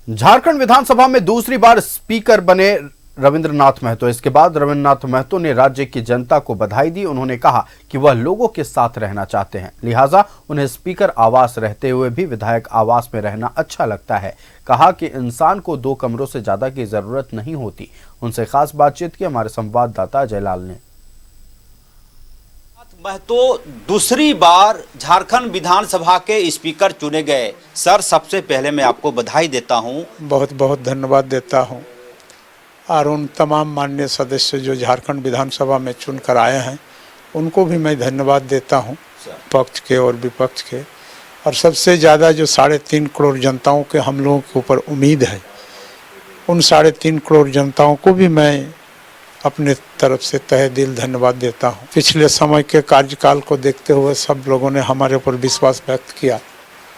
झारखंड विधानसभा में दूसरी बार स्पीकर बने रविंद्रनाथ महतो। इसके बाद रविंद्रनाथ महतो ने राज्य की जनता को बधाई दी। उन्होंने कहा कि वह लोगों के साथ रहना चाहते हैं, लिहाजा उन्हें स्पीकर आवास रहते हुए भी विधायक आवास में रहना अच्छा लगता है। कहा कि इंसान को 2 कमरों से ज्यादा की जरूरत नहीं होती। उनसे खास बातचीत की हमारे संवाददाता जयलाल ने। महतो दूसरी बार झारखंड विधानसभा के स्पीकर चुने गए। सर, सबसे पहले मैं आपको बधाई देता हूं। बहुत बहुत धन्यवाद देता हूं। और उन तमाम माननीय सदस्य जो झारखंड विधानसभा में चुनकर आए हैं उनको भी मैं धन्यवाद देता हूं, पक्ष के और विपक्ष के। और सबसे ज़्यादा जो 3.5 करोड़ जनताओं के हम लोगों के ऊपर उम्मीद है, उन 3.5 करोड़ जनताओं को भी मैं अपने तरफ से तहे दिल धन्यवाद देता हूं। पिछले समय के कार्यकाल को देखते हुए सब लोगों ने हमारे ऊपर विश्वास व्यक्त किया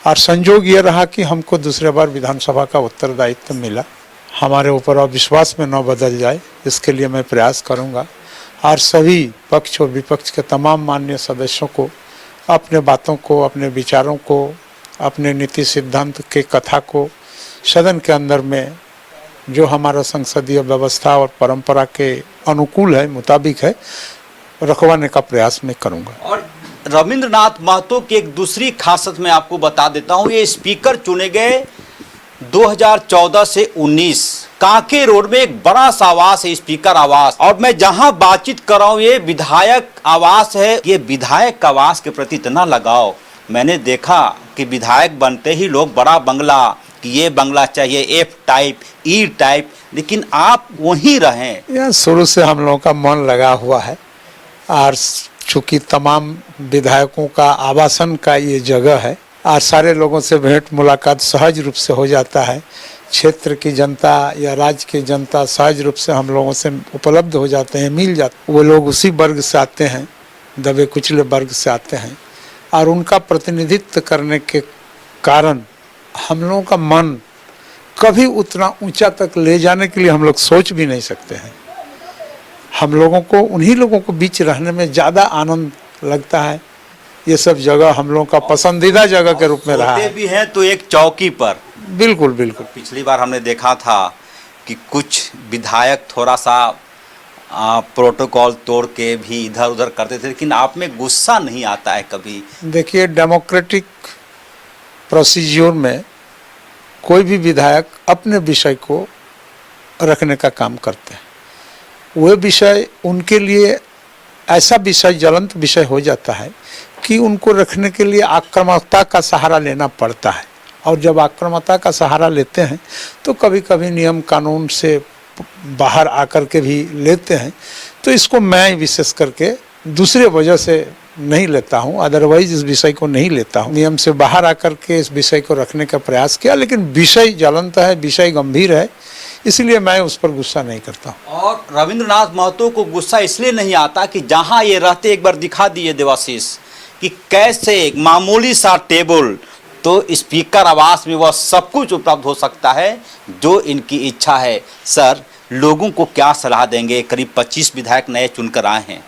और संजोग ये रहा कि हमको दूसरे बार विधानसभा का उत्तरदायित्व मिला। हमारे ऊपर अविश्वास में न बदल जाए, इसके लिए मैं प्रयास करूंगा। और सभी पक्ष और विपक्ष के तमाम माननीय सदस्यों को अपने बातों को, अपने विचारों को, अपने नीति सिद्धांत के कथा को सदन के अंदर में जो हमारा संसदीय व्यवस्था और परंपरा के अनुकूल है, मुताबिक है, रखवाने का प्रयास मैं करूंगा। और रविंद्रनाथ महतो की एक दूसरी खासियत मैं आपको बता देता हूं। ये स्पीकर चुने गए 2014 से 19। कांके रोड में एक बड़ा सा आवास है, स्पीकर आवास। और मैं जहां बातचीत कर रहा हूं ये विधायक आवास है। ये विधायक आवास के प्रति इतना लगाव मैंने देखा कि विधायक बनते ही लोग बड़ा बंगला, कि ये बंगला चाहिए, F टाइप, E टाइप, लेकिन आप वहीं रहें। यह शुरू से हम लोगों का मन लगा हुआ है। और चूँकि तमाम विधायकों का आवासन का ये जगह है और सारे लोगों से भेंट मुलाकात सहज रूप से हो जाता है। क्षेत्र की जनता या राज्य की जनता सहज रूप से हम लोगों से उपलब्ध हो जाते हैं, मिल जाते। वो लोग उसी वर्ग से आते हैं, दबे कुचले वर्ग से आते हैं। और उनका प्रतिनिधित्व करने के कारण हम लोगों का मन कभी उतना ऊंचा तक ले जाने के लिए हम लोग सोच भी नहीं सकते हैं। हम लोगों को उन्हीं लोगों को बीच रहने में ज़्यादा आनंद लगता है। ये सब जगह हम लोगों का पसंदीदा जगह के रूप में रहा है। भी हैं तो एक चौकी पर। बिल्कुल बिल्कुल। पिछली बार हमने देखा था कि कुछ विधायक थोड़ा सा प्रोटोकॉल तोड़ के भी इधर उधर करते थे, लेकिन आप में गुस्सा नहीं आता है कभी? देखिए, डेमोक्रेटिक प्रोसीजर में कोई भी विधायक अपने विषय को रखने का काम करते हैं। वह विषय उनके लिए ऐसा विषय, ज्वलंत विषय हो जाता है कि उनको रखने के लिए आक्रामकता का सहारा लेना पड़ता है। और जब आक्रामकता का सहारा लेते हैं तो कभी कभी नियम कानून से बाहर आकर के भी लेते हैं। तो इसको मैं विशेष करके दूसरे वजह से नहीं लेता हूं, अदरवाइज इस विषय को नहीं लेता हूं। नियम से बाहर आकर के इस विषय को रखने का प्रयास किया, लेकिन विषय ज्वलंत है, विषय गंभीर है, इसलिए मैं उस पर गुस्सा नहीं करता हूं। और रविंद्रनाथ महतो को गुस्सा इसलिए नहीं आता कि जहां ये रहते, एक बार दिखा दिए देवाशीष कि कैसे एक मामूली सा टेबल, तो स्पीकर आवास में वह सब कुछ उपलब्ध हो सकता है जो इनकी इच्छा है। सर, लोगों को क्या सलाह देंगे? करीब 25 विधायक नए चुनकर आए हैं।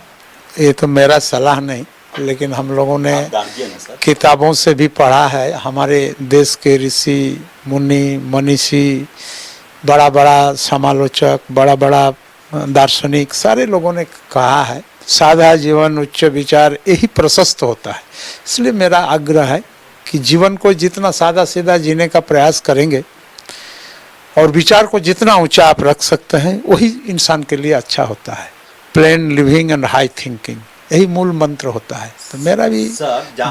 ये तो मेरा सलाह नहीं, लेकिन हम लोगों ने किताबों से भी पढ़ा है। हमारे देश के ऋषि मुनि मनीषी, बड़ा बड़ा समालोचक, बड़ा बड़ा दार्शनिक, सारे लोगों ने कहा है सादा जीवन उच्च विचार यही प्रशस्त होता है। इसलिए मेरा आग्रह है कि जीवन को जितना सादा सीधा जीने का प्रयास करेंगे और विचार को जितना ऊंचा आप रख सकते हैं, वही इंसान के लिए अच्छा होता है। Plane living and high thinking, यही मूल मंत्र होता है। तो मेरा भी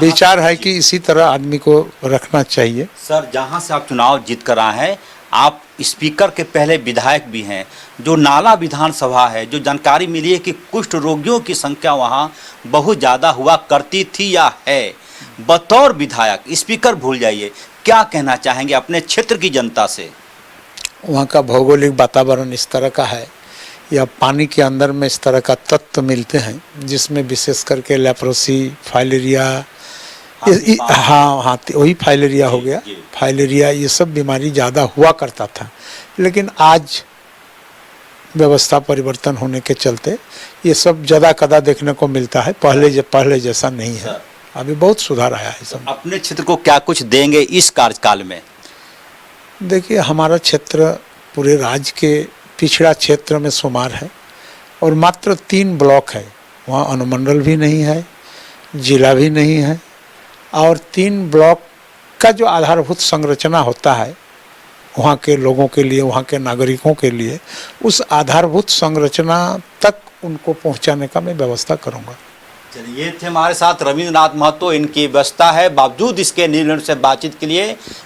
विचार है कि इसी तरह आदमी को रखना चाहिए। सर, जहां से आप चुनाव जीत कर आए हैं, आप स्पीकर के पहले विधायक भी हैं। जो नाला विधानसभा है, जो जानकारी मिली है कि कुष्ठ रोगियों की संख्या वहां बहुत ज़्यादा हुआ करती थी या है। बतौर विधायक स्पीकर भूल जाइए, क्या कहना चाहेंगे अपने क्षेत्र की जनता से? वहाँ का भौगोलिक वातावरण इस तरह का है, या पानी के अंदर में इस तरह का तत्व मिलते हैं जिसमें विशेष करके लेप्रोसी, फाइलेरिया, हाँ, वही फाइलेरिया हो गया, फाइलेरिया, ये सब बीमारी ज़्यादा हुआ करता था। लेकिन आज व्यवस्था परिवर्तन होने के चलते ये सब ज़्यादा कदा देखने को मिलता है। पहले जैसा नहीं है, अभी बहुत सुधार आया है सब। अपने क्षेत्र को क्या कुछ देंगे इस कार्यकाल में? देखिए, हमारा क्षेत्र पूरे राज्य के पिछड़ा क्षेत्र में शुमार है और मात्र 3 ब्लॉक है। वहाँ अनुमंडल भी नहीं है, जिला भी नहीं है, और 3 ब्लॉक का जो आधारभूत संरचना होता है वहाँ के लोगों के लिए, वहाँ के नागरिकों के लिए, उस आधारभूत संरचना तक उनको पहुँचाने का मैं व्यवस्था करूँगा। चलिए, ये थे हमारे साथ रविंद्रनाथ महतो। इनकी व्यवस्था है, बावजूद इसके निर्णय से बातचीत के लिए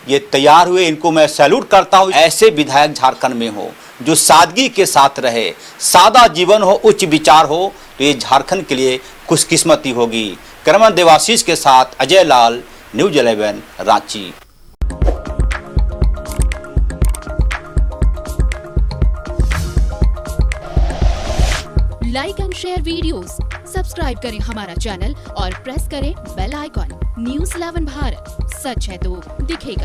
ये तैयार हुए। इनको मैं सैल्यूट करता हूँ। ऐसे विधायक झारखंड में हो जो सादगी के साथ रहे, सादा जीवन हो, उच्च विचार हो, तो ये झारखंड के लिए खुशकिस्मती होगी। कैमरामैन देवाशीष के साथ Ajay Lal, news 11 Ranchi. Like and share videos, subscribe करें हमारा चैनल और प्रेस करें बेल आइकॉन। न्यूज़ 11 भारत, सच है तो दिखेगा।